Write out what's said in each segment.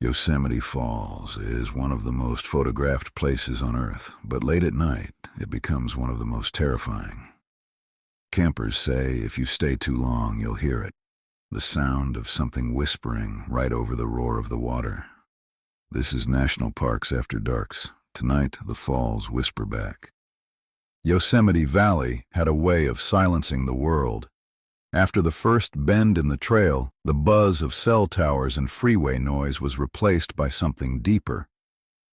Yosemite Falls is one of the most photographed places on Earth, but late at night, it becomes one of the most terrifying. Campers say if you stay too long, you'll hear it, the sound of something whispering right over the roar of the water. This is National Parks After Darks. Tonight, the falls whisper back. Yosemite Valley had a way of silencing the world. After the first bend in the trail, the buzz of cell towers and freeway noise was replaced by something deeper.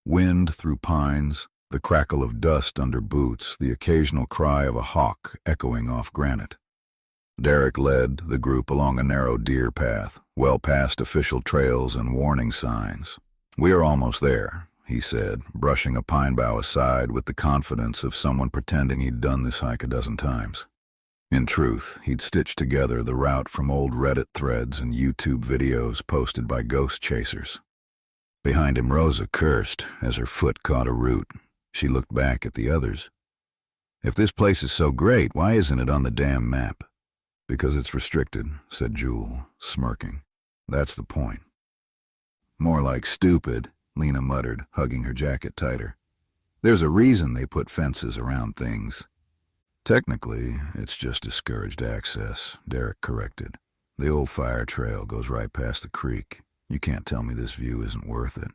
Wind through pines, the crackle of dust under boots, the occasional cry of a hawk echoing off granite. Derek led the group along a narrow deer path, well past official trails and warning signs. "We are almost there," he said, brushing a pine bough aside with the confidence of someone pretending he'd done this hike a dozen times. In truth, he'd stitched together the route from old Reddit threads and YouTube videos posted by ghost chasers. Behind him, Rosa cursed as her foot caught a root. She looked back at the others. "If this place is so great, why isn't it on the damn map?" "Because it's restricted," said Jewel, smirking. "That's the point." "More like stupid," Lena muttered, hugging her jacket tighter. "There's a reason they put fences around things." "Technically, it's just discouraged access," Derek corrected. "The old fire trail goes right past the creek. You can't tell me this view isn't worth it."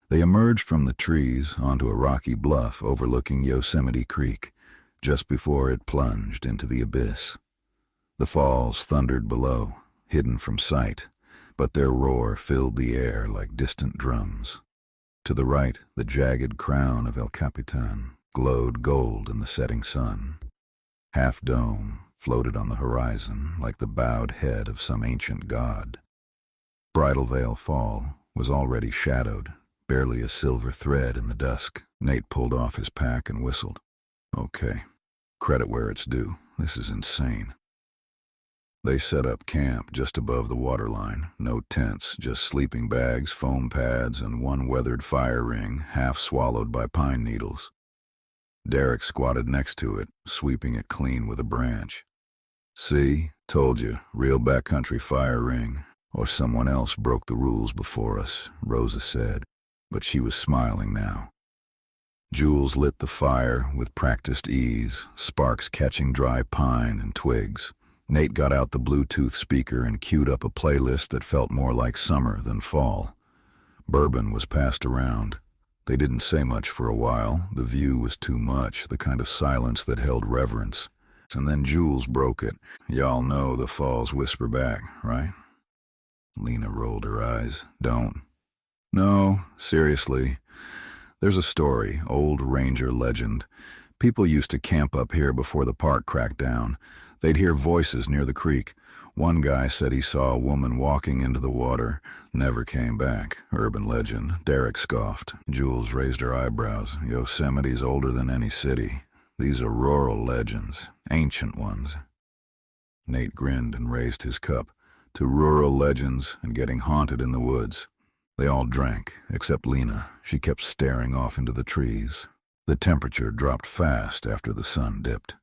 They emerged from the trees onto a rocky bluff overlooking Yosemite Creek, just before it plunged into the abyss. The falls thundered below, hidden from sight, but their roar filled the air like distant drums. To the right, the jagged crown of El Capitan glowed gold in the setting sun. Half Dome floated on the horizon like the bowed head of some ancient god. Bridal Veil Fall was already shadowed, barely a silver thread in the dusk. Nate pulled off his pack and whistled. "Okay, credit where it's due. This is insane." They set up camp just above the waterline. No tents, just sleeping bags, foam pads, and one weathered fire ring half swallowed by pine needles. Derek squatted next to it, sweeping it clean with a branch. "See, told you, real backcountry fire ring, or someone else broke the rules before us," Rosa said, but she was smiling now. Jules lit the fire with practiced ease, sparks catching dry pine and twigs. Nate got out the Bluetooth speaker and queued up a playlist that felt more like summer than fall. Bourbon was passed around. They didn't say much for a while. The view was too much, the kind of silence that held reverence. And then Jules broke it. "Y'all know the falls whisper back, right?" Lena rolled her eyes. "Don't." "No, seriously. There's a story, old ranger legend. People used to camp up here before the park cracked down. They'd hear voices near the creek. One guy said he saw a woman walking into the water. Never came back. Urban legend." Derek scoffed. Jules raised her eyebrows. "Yosemite's older than any city. These are rural legends, ancient ones." Nate grinned and raised his cup. To rural legends and getting haunted in the woods. They all drank, except Lena. She kept staring off into the trees. The temperature dropped fast after the sun dipped.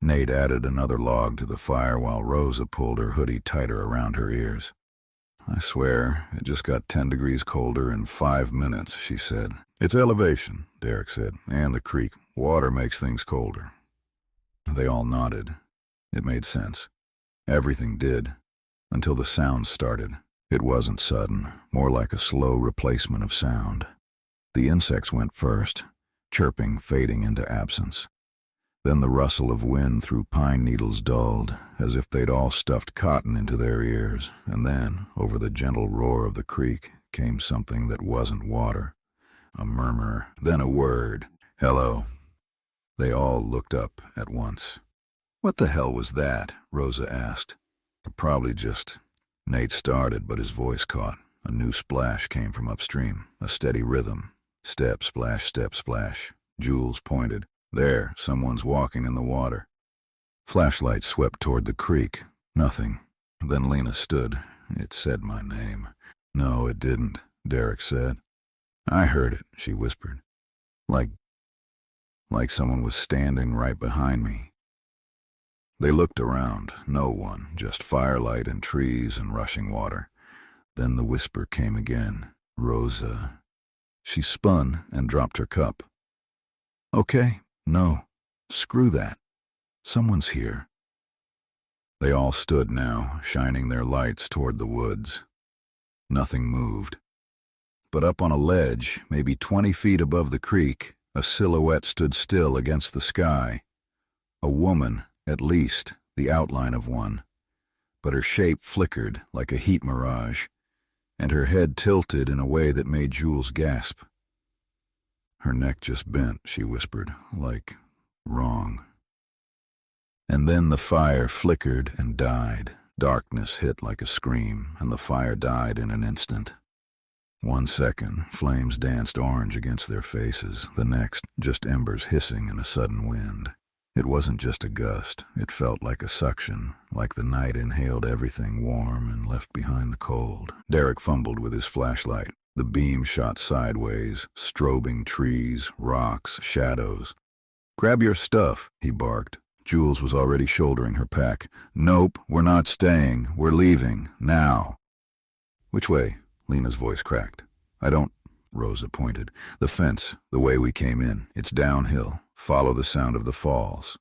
Nate added another log to the fire while Rosa pulled her hoodie tighter around her ears. "I swear, it just got 10 degrees colder in 5 minutes," she said. "It's elevation," Derek said, "and the creek. Water makes things colder." They all nodded. It made sense. Everything did, until the sound started. It wasn't sudden, more like a slow replacement of sound. The insects went first, chirping fading into absence. Then the rustle of wind through pine needles dulled, as if they'd all stuffed cotton into their ears, and then, over the gentle roar of the creek, came something that wasn't water. A murmur, then a word. "Hello." They all looked up at once. "What the hell was that?" Rosa asked. "Probably just..." Nate started, but his voice caught. A new splash came from upstream, a steady rhythm. Step, splash, step, splash. Jules pointed. "There, someone's walking in the water." Flashlight swept toward the creek. Nothing. Then Lena stood. "It said my name." "No, it didn't," Derek said. "I heard it," she whispered. Like someone was standing right behind me." They looked around. No one, just firelight and trees and rushing water. Then the whisper came again. Rosa. She spun and dropped her cup. Okay, no. Screw that. Someone's here. They all stood now, shining their lights toward the woods. Nothing moved. But up on a ledge, maybe 20 feet above the creek, a silhouette stood still against the sky. A woman, at least, the outline of one. But her shape flickered like a heat mirage, and her head tilted in a way that made Jules gasp. Her neck just bent, she whispered, like wrong. And then the fire flickered and died. Darkness hit like a scream, and the fire died in an instant. 1 second, flames danced orange against their faces. The next, just embers hissing in a sudden wind. It wasn't just a gust. It felt like a suction, like the night inhaled everything warm and left behind the cold. Derek fumbled with his flashlight. The beam shot sideways, strobing trees, rocks, shadows. "Grab your stuff," he barked. Jules was already shouldering her pack. "Nope, we're not staying. We're leaving. Now." "Which way?" Lena's voice cracked. "I don't—" Rosa pointed. "The fence, the way we came in. It's downhill. Follow the sound of the falls."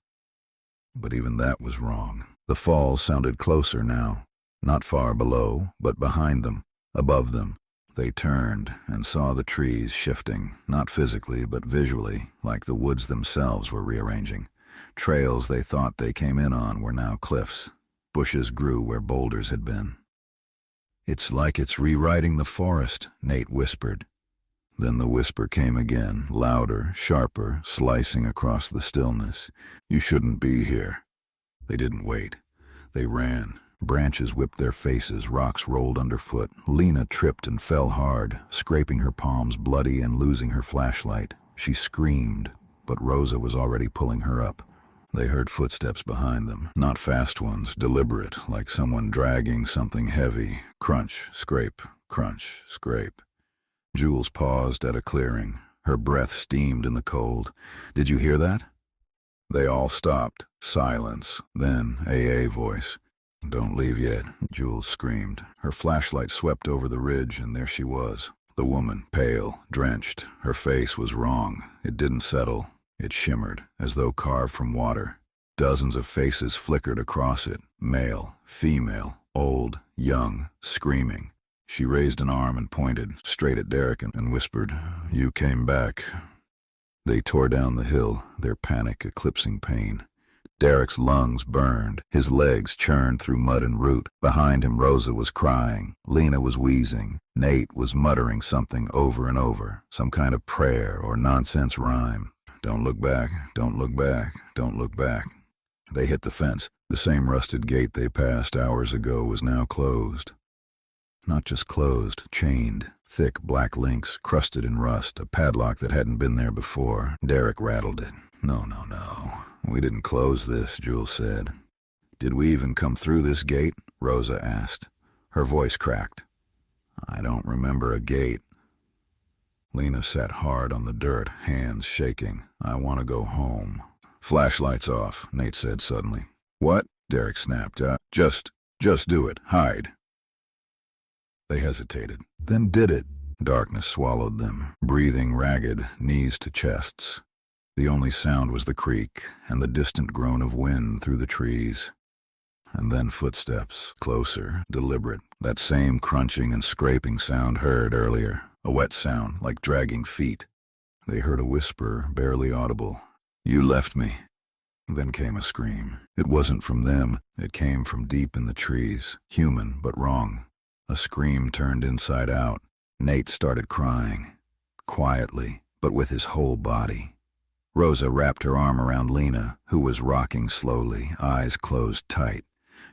But even that was wrong. The falls sounded closer now. Not far below, but behind them, above them. They turned and saw the trees shifting, not physically but visually, like the woods themselves were rearranging. Trails they thought they came in on were now cliffs. Bushes grew where boulders had been. "It's like it's rewriting the forest," Nate whispered. Then the whisper came again, louder, sharper, slicing across the stillness. "You shouldn't be here." They didn't wait. They ran. Branches whipped their faces, rocks rolled underfoot. Lena tripped and fell hard, scraping her palms bloody and losing her flashlight. She screamed, but Rosa was already pulling her up. They heard footsteps behind them, not fast ones, deliberate, like someone dragging something heavy. Crunch, scrape, crunch, scrape. Jules paused at a clearing. Her breath steamed in the cold. "Did you hear that?" They all stopped. Silence. Then AA voice. "Don't leave yet," Jules screamed. Her flashlight swept over the ridge, and there she was. The woman, pale, drenched. Her face was wrong. It didn't settle. It shimmered, as though carved from water. Dozens of faces flickered across it. Male, female, old, young, screaming. She raised an arm and pointed, straight at Derek, and whispered, "You came back." They tore down the hill, their panic eclipsing pain. Derek's lungs burned. His legs churned through mud and root. Behind him, Rosa was crying. Lena was wheezing. Nate was muttering something over and over, some kind of prayer or nonsense rhyme. "Don't look back, don't look back, don't look back." They hit the fence. The same rusted gate they passed hours ago was now closed. Not just closed, chained. Thick black links, crusted in rust, a padlock that hadn't been there before. Derek rattled it. No. We didn't close this," Jules said. "Did we even come through this gate?" Rosa asked. Her voice cracked. "I don't remember a gate." Lena sat hard on the dirt, hands shaking. "I want to go home." "Flashlights off," Nate said suddenly. "What?" Derek snapped. Just do it. Hide." They hesitated, then did it. Darkness swallowed them, breathing ragged, knees to chests. The only sound was the creek and the distant groan of wind through the trees. And then footsteps, closer, deliberate, that same crunching and scraping sound heard earlier, a wet sound like dragging feet. They heard a whisper, barely audible. "You left me." Then came a scream. It wasn't from them. It came from deep in the trees, human but wrong. A scream turned inside out. Nate started crying, quietly, but with his whole body. Rosa wrapped her arm around Lena, who was rocking slowly, eyes closed tight.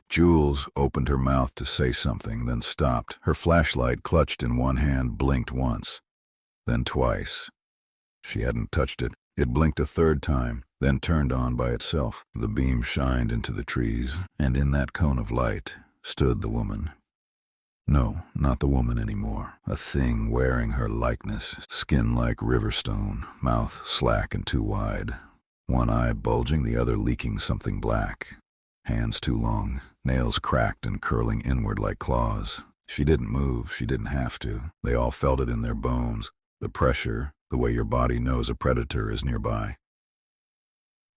Jules opened her mouth to say something, then stopped. Her flashlight, clutched in one hand, blinked once, then twice. She hadn't touched it. It blinked a third time, then turned on by itself. The beam shined into the trees, and in that cone of light stood the woman. No, not the woman anymore. A thing wearing her likeness, skin like river stone, mouth slack and too wide. One eye bulging, the other leaking something black. Hands too long, nails cracked and curling inward like claws. She didn't move. She didn't have to. They all felt it in their bones. The pressure, the way your body knows a predator is nearby.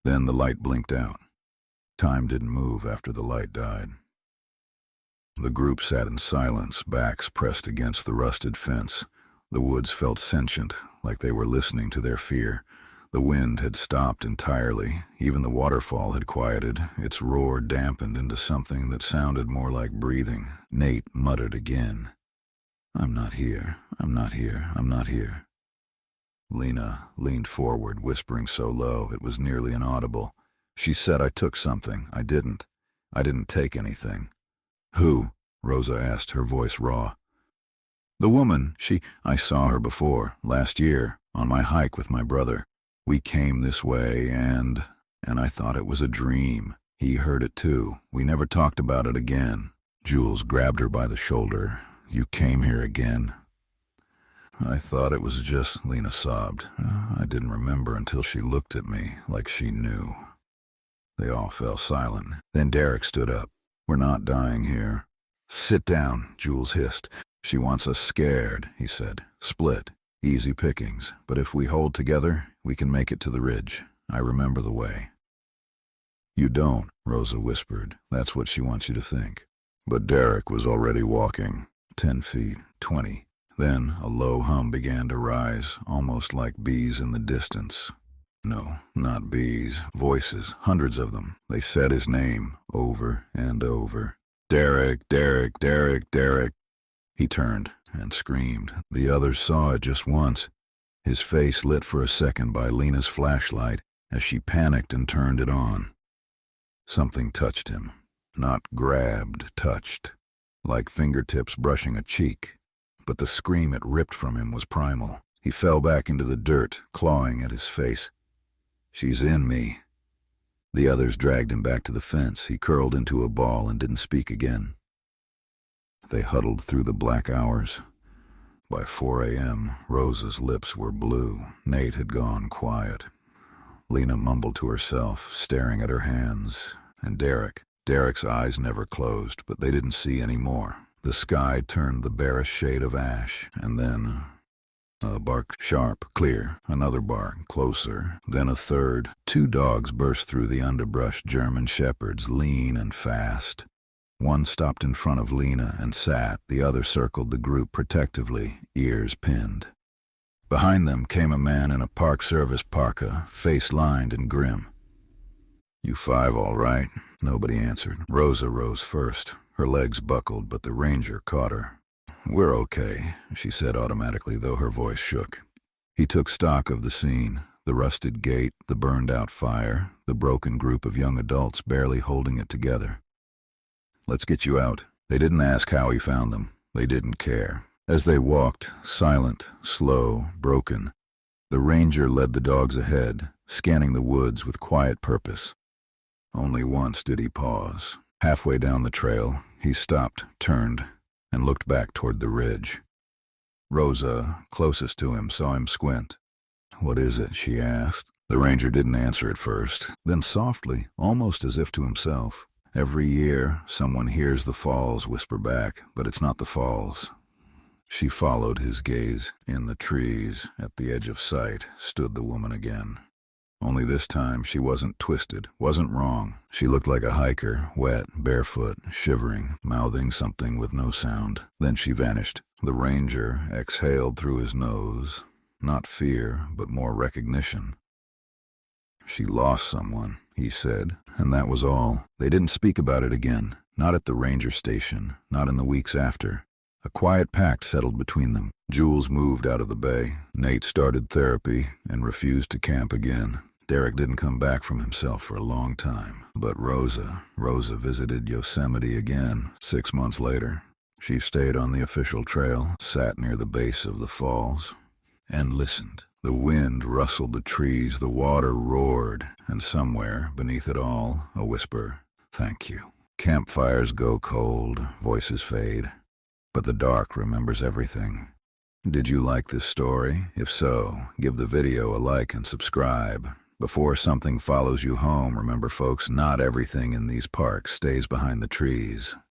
Then the light blinked out. Time didn't move after the light died. The group sat in silence, backs pressed against the rusted fence. The woods felt sentient, like they were listening to their fear. The wind had stopped entirely. Even the waterfall had quieted, its roar dampened into something that sounded more like breathing. Nate muttered again, "I'm not here, I'm not here, I'm not here." Lena leaned forward, whispering so low it was nearly inaudible. She said, "I took something. I didn't. I didn't take anything." "Who?" Rosa asked, her voice raw. "The woman. I saw her before, last year, on my hike with my brother. We came this way and I thought it was a dream. He heard it too. We never talked about it again." Jules grabbed her by the shoulder. "You came here again?" "I thought it was just," Lena sobbed. "I didn't remember until she looked at me like she knew." They all fell silent. Then Derek stood up. "We're not dying here." "Sit down," Jules hissed. "She wants us scared," he said. "Split. Easy pickings. But if we hold together, we can make it to the ridge. I remember the way." "You don't," Rosa whispered. "That's what she wants you to think." But Derek was already walking. 10 feet, 20. Then a low hum began to rise, almost like bees in the distance. No, not bees. Voices, hundreds of them. They said his name, over and over. "Derek, Derek, Derek, Derek." He turned and screamed. The others saw it just once. His face lit for a second by Lena's flashlight as she panicked and turned it on. Something touched him. Not grabbed, touched. Like fingertips brushing a cheek. But the scream it ripped from him was primal. He fell back into the dirt, clawing at his face. "She's in me." The others dragged him back to the fence. He curled into a ball and didn't speak again. They huddled through the black hours. By 4 a.m., Rosa's lips were blue. Nate had gone quiet. Lena mumbled to herself, staring at her hands. And Derek's eyes never closed, but they didn't see any more. The sky turned the barest shade of ash, and then a bark, sharp, clear, another bark, closer, then a third. 2 dogs burst through the underbrush, German shepherds, lean and fast. One stopped in front of Lena and sat. The other circled the group protectively, ears pinned. Behind them came a man in a Park Service parka, face lined and grim. "You 5 all right?" Nobody answered. Rosa rose first. Her legs buckled, but the ranger caught her. "We're okay," she said automatically, though her voice shook. He took stock of the scene, the rusted gate, the burned-out fire, the broken group of young adults barely holding it together. "Let's get you out." They didn't ask how he found them. They didn't care. As they walked, silent, slow, broken, the ranger led the dogs ahead, scanning the woods with quiet purpose. Only once did he pause. Halfway down the trail, he stopped, turned, and looked back toward the ridge. Rosa, closest to him, saw him squint. "What is it?" she asked. The ranger didn't answer at first. Then softly, almost as if to himself, "Every year, someone hears the falls whisper back, but it's not the falls." She followed his gaze. In the trees, at the edge of sight, stood the woman again. Only this time she wasn't twisted, wasn't wrong. She looked like a hiker, wet, barefoot, shivering, mouthing something with no sound. Then she vanished. The ranger exhaled through his nose. Not fear, but more recognition. "She lost someone," he said, and that was all. They didn't speak about it again, not at the ranger station, not in the weeks after. A quiet pact settled between them. Jules moved out of the bay. Nate started therapy and refused to camp again. Derek didn't come back from himself for a long time. But Rosa visited Yosemite again 6 months later. She stayed on the official trail, sat near the base of the falls, and listened. The wind rustled the trees, the water roared, and somewhere, beneath it all, a whisper, "Thank you." Campfires go cold, voices fade, but the dark remembers everything. Did you like this story? If so, give the video a like and subscribe. Before something follows you home, remember folks, not everything in these parks stays behind the trees.